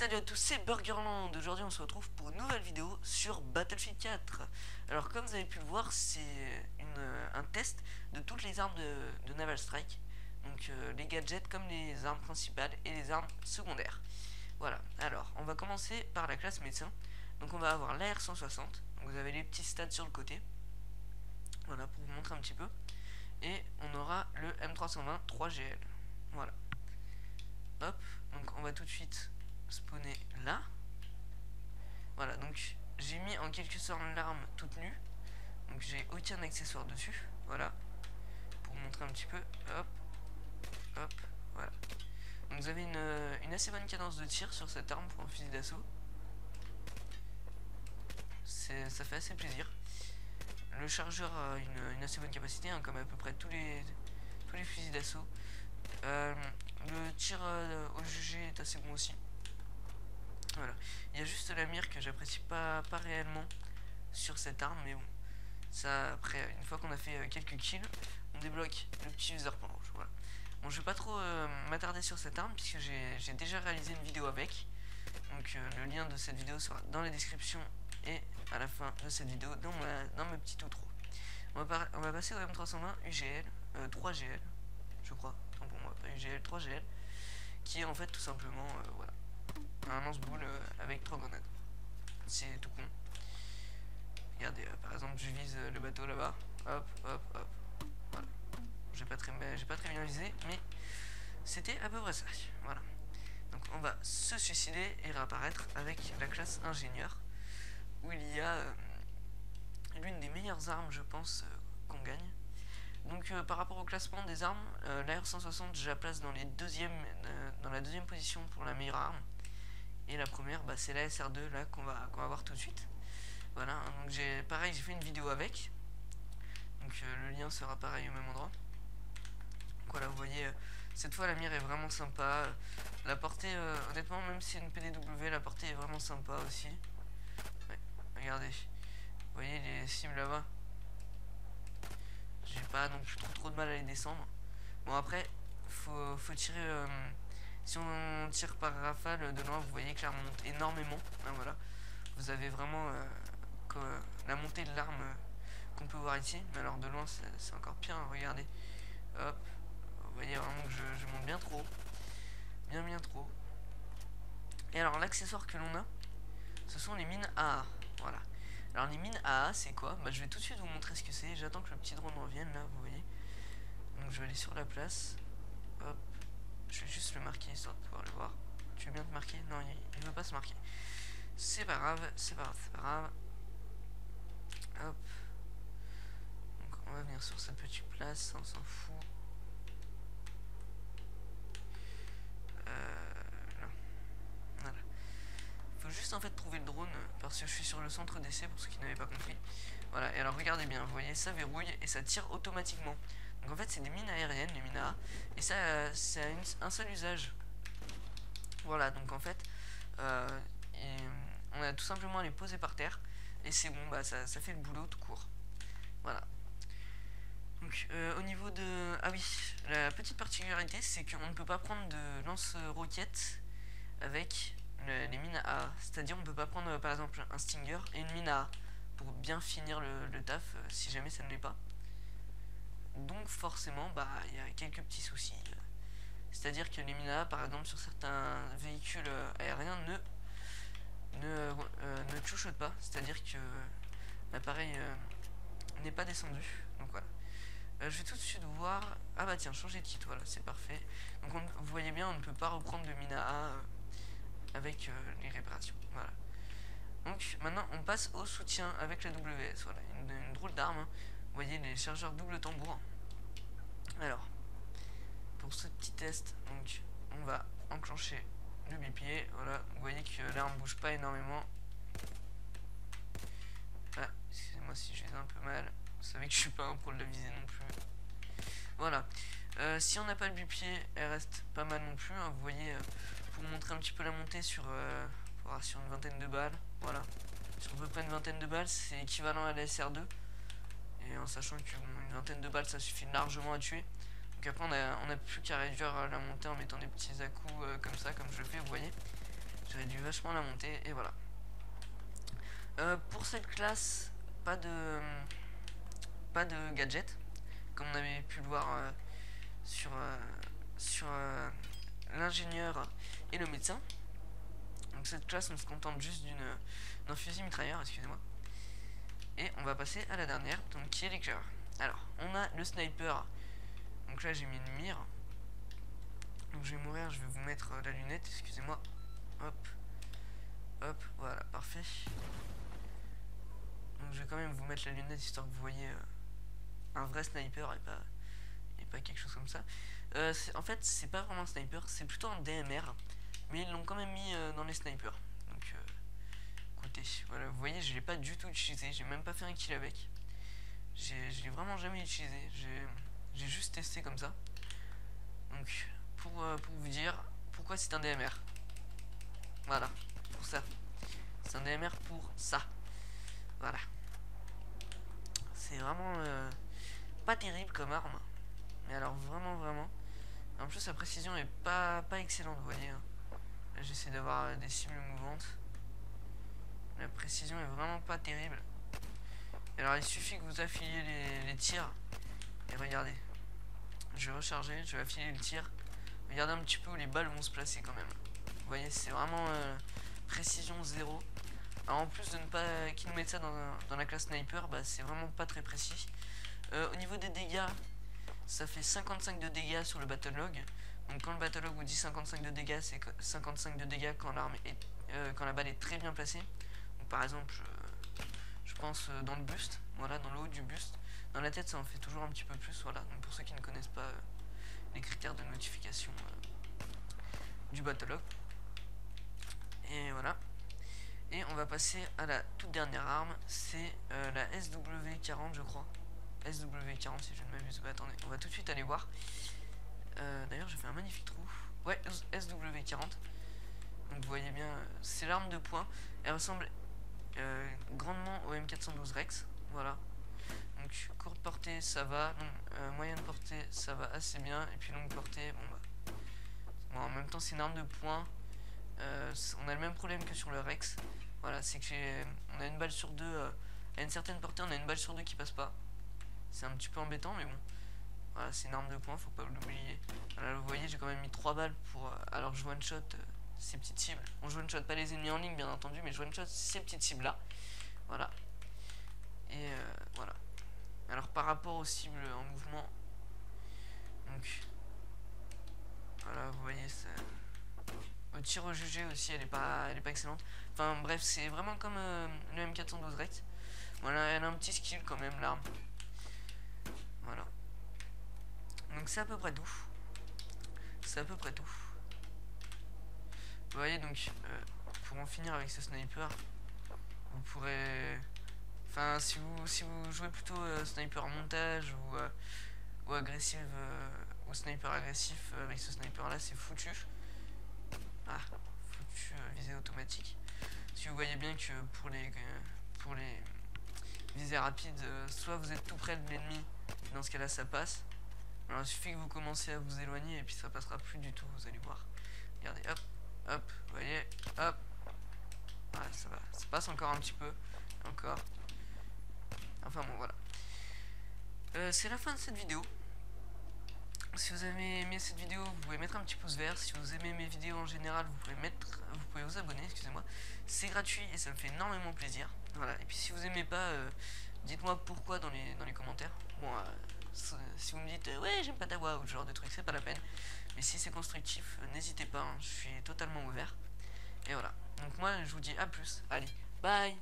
Salut à tous, c'est Burgerland. Aujourd'hui on se retrouve pour une nouvelle vidéo sur Battlefield 4. Alors comme vous avez pu le voir, c'est un test de toutes les armes de Naval Strike. Donc les gadgets comme les armes principales et les armes secondaires. Voilà, alors on va commencer par la classe médecin. Donc on va avoir l'AR-160. Donc vous avez les petits stats sur le côté. Voilà, pour vous montrer un petit peu. Et on aura le M320 3GL. Voilà. Hop, donc on va tout de suite spawner là. Voilà, donc j'ai mis en quelque sorte l'arme toute nue. Donc j'ai aucun accessoire dessus. Voilà, pour vous montrer un petit peu. Hop, hop, voilà. Donc vous avez une assez bonne cadence de tir sur cette arme pour un fusil d'assaut. Ça fait assez plaisir. Le chargeur a une assez bonne capacité, hein, comme à peu près tous les fusils d'assaut. Le tir au jugé est assez bon aussi. Voilà. Il y a juste la mire que j'apprécie pas réellement sur cette arme, mais bon. Ça, après, une fois qu'on a fait quelques kills, on débloque le petit user point rouge. Voilà. Bon, je vais pas trop m'attarder sur cette arme, puisque j'ai déjà réalisé une vidéo avec. Donc le lien de cette vidéo sera dans la description et à la fin de cette vidéo dans ma petite outro. On va passer au M320 UGL, 3GL, je crois. Tant pour moi, pas UGL, 3GL, qui est en fait tout simplement, voilà, un lance-boule avec 3 grenades. C'est tout con. Regardez, par exemple, je vise le bateau là-bas. Hop, hop, hop. Voilà. J'ai pas très bien visé, mais c'était à peu près ça. Voilà. Donc on va se suicider et réapparaître avec la classe ingénieur, où il y a l'une des meilleures armes, je pense, qu'on gagne. Donc par rapport au classement des armes, l'AR-160 je la place dans la deuxième position pour la meilleure arme. Et la première, bah, c'est la SR2 là qu'on va voir tout de suite. Voilà, donc j'ai fait une vidéo avec. Donc le lien sera pareil au même endroit. Donc voilà, vous voyez, cette fois la mire est vraiment sympa. La portée, honnêtement, même si c'est une PDW, la portée est vraiment sympa aussi. Ouais, regardez. Vous voyez les cibles là-bas. J'ai pas non plus trop de mal à les descendre. Bon après, faut tirer. Si on tire par rafale de loin, vous voyez que l'arme monte énormément. Hein, voilà. Vous avez vraiment la montée de l'arme qu'on peut voir ici. Mais alors de loin, c'est encore pire. Hein, regardez. Hop. Vous voyez vraiment que je monte bien trop. Bien trop. Et alors l'accessoire que l'on a, ce sont les mines AA. Voilà. Alors les mines AA, c'est quoi? Bah, je vais tout de suite vous montrer ce que c'est. J'attends que le petit drone revienne là, vous voyez. Donc je vais aller sur la place. Hop. Je vais juste le marquer histoire de pouvoir le voir. Tu veux bien te marquer? Non, il veut pas se marquer. C'est pas grave. Hop. Donc on va venir sur cette petite place, on s'en fout. Là. Voilà. Faut juste en fait trouver le drone parce que je suis sur le centre d'essai pour ceux qui n'avaient pas compris. Voilà, et alors regardez bien, vous voyez, ça verrouille et ça tire automatiquement. Donc en fait c'est des mines aériennes, les mines AA, et ça a un seul usage. Voilà, donc en fait on a tout simplement à les poser par terre et c'est bon, bah ça fait le boulot tout court. Voilà. Donc au niveau de... Ah oui, la petite particularité c'est qu'on ne peut pas prendre de lance-roquettes avec les mines AA. C'est-à-dire on ne peut pas prendre par exemple un Stinger et une mine AA pour bien finir le taf si jamais ça ne l'est pas. Donc forcément, bah il y a quelques petits soucis. C'est-à-dire que les mines AA, par exemple, sur certains véhicules aériens, ne chuchotent pas. C'est-à-dire que l'appareil n'est pas descendu. Donc voilà. Je vais tout de suite voir... Ah bah tiens, changer de titre, voilà, c'est parfait. Donc vous voyez bien, on ne peut pas reprendre de mine AA avec les réparations. Voilà. Donc maintenant, on passe au soutien avec la WS. Voilà, une drôle d'arme. Hein. Vous voyez les chargeurs double tambour. Alors, pour ce petit test, donc on va enclencher le bipied. Voilà, vous voyez que l'arme bouge pas énormément. Ah, excusez-moi si je vise un peu mal. Vous savez que je suis pas un pro de la visée non plus. Voilà. Si on n'a pas le bipied, elle reste pas mal non plus. Hein. Vous voyez, pour montrer un petit peu la montée sur une vingtaine de balles. Voilà. Sur à peu près une vingtaine de balles, c'est équivalent à la SR2. Et en sachant qu'une vingtaine de balles, ça suffit largement à tuer. Donc après, on a plus qu'à réduire la montée en mettant des petits à-coups comme ça, comme je le fais, vous voyez. J'ai réduit vachement la montée et voilà. Pour cette classe, pas de gadget, comme on avait pu le voir sur l'ingénieur et le médecin. Donc cette classe, on se contente juste d'un fusil mitrailleur, excusez-moi. Et on va passer à la dernière, donc qui est l'éclaireur. Alors, on a le sniper. Donc là, j'ai mis une mire. Donc je vais mourir, je vais vous mettre la lunette, excusez-moi. Hop, hop, voilà, parfait. Donc je vais quand même vous mettre la lunette histoire que vous voyez un vrai sniper et pas quelque chose comme ça. En fait, c'est pas vraiment un sniper, c'est plutôt un DMR, mais ils l'ont quand même mis dans les snipers. Donc écoutez, voilà, vous voyez, je l'ai pas du tout utilisé, j'ai même pas fait un kill avec. Je l'ai vraiment jamais utilisé, j'ai juste testé comme ça. Donc pour vous dire pourquoi c'est un DMR. Voilà, pour ça. C'est un DMR pour ça. Voilà. C'est vraiment pas terrible comme arme. Mais alors vraiment. En plus la précision est pas excellente, vous voyez. Hein. Là j'essaie d'avoir des cibles mouvantes. La précision est vraiment pas terrible. Et alors il suffit que vous affiliez les tirs. Et regardez. Je vais recharger, je vais affiler le tir. Regardez un petit peu où les balles vont se placer quand même. Vous voyez, c'est vraiment précision 0. Alors en plus de ne pas qu'ils nous mettent ça dans la classe sniper, bah, c'est vraiment pas très précis. Au niveau des dégâts, ça fait 55 de dégâts sur le battle log. Donc quand le battle log vous dit 55 de dégâts, c'est 55 de dégâts quand l'arme est quand la balle est très bien placée. Donc, par exemple, je pense dans le buste, voilà, dans le haut du buste. Dans la tête, ça en fait toujours un petit peu plus, voilà. Donc pour ceux qui ne connaissent pas les critères de notification du battle log. Et voilà. Et on va passer à la toute dernière arme, c'est la SW40 je crois. SW40 si je ne m'abuse. Bah, attendez, on va tout de suite aller voir. D'ailleurs j'ai fait un magnifique trou. Ouais, SW40. Donc vous voyez bien, c'est l'arme de poing. Elle ressemble grandement au M412 Rex. Voilà. Donc courte portée ça va, moyenne portée ça va assez bien. Et puis longue portée, bon, en même temps c'est une arme de poing. On a le même problème que sur le Rex. Voilà, c'est que on a une balle sur deux à une certaine portée, on a une balle sur deux qui passe pas. C'est un petit peu embêtant, mais bon. Voilà, c'est une arme de poing, faut pas l'oublier. Voilà, vous voyez, j'ai quand même mis 3 balles pour. Alors je one shot ces petites cibles. On one shot pas les ennemis en ligne, bien entendu, mais je one shot ces petites cibles là. Voilà. Et voilà. Alors par rapport aux cibles en mouvement, donc voilà, vous voyez, ça. Au tir au jugé aussi, elle est pas excellente. Enfin bref, c'est vraiment comme le M412 Rex. Voilà, elle a un petit skill quand même, l'arme. Voilà. Donc c'est à peu près tout. C'est à peu près tout. Vous voyez, donc pour en finir avec ce sniper, vous pourrez. Enfin, si vous jouez plutôt sniper montage ou agressif, ou sniper agressif avec ce sniper là, c'est foutu. Ah, foutu visée automatique. Si vous voyez bien que pour les visées rapides, soit vous êtes tout près de l'ennemi, dans ce cas là ça passe. Alors il suffit que vous commencez à vous éloigner et puis ça passera plus du tout, vous allez voir. Regardez, hop, hop, vous voyez, hop. Voilà, ça va, ça passe encore un petit peu, encore. Enfin bon, voilà. C'est la fin de cette vidéo. Si vous avez aimé cette vidéo, vous pouvez mettre un petit pouce vert. Si vous aimez mes vidéos en général, vous pouvez vous abonner, excusez-moi. C'est gratuit et ça me fait énormément plaisir. Voilà. Et puis si vous aimez pas, dites-moi pourquoi dans les commentaires. Bon, si vous me dites ouais j'aime pas ta voix ou ce genre de truc, c'est pas la peine. Mais si c'est constructif, n'hésitez pas, hein, je suis totalement ouvert. Et voilà. Donc moi je vous dis à plus. Allez, bye.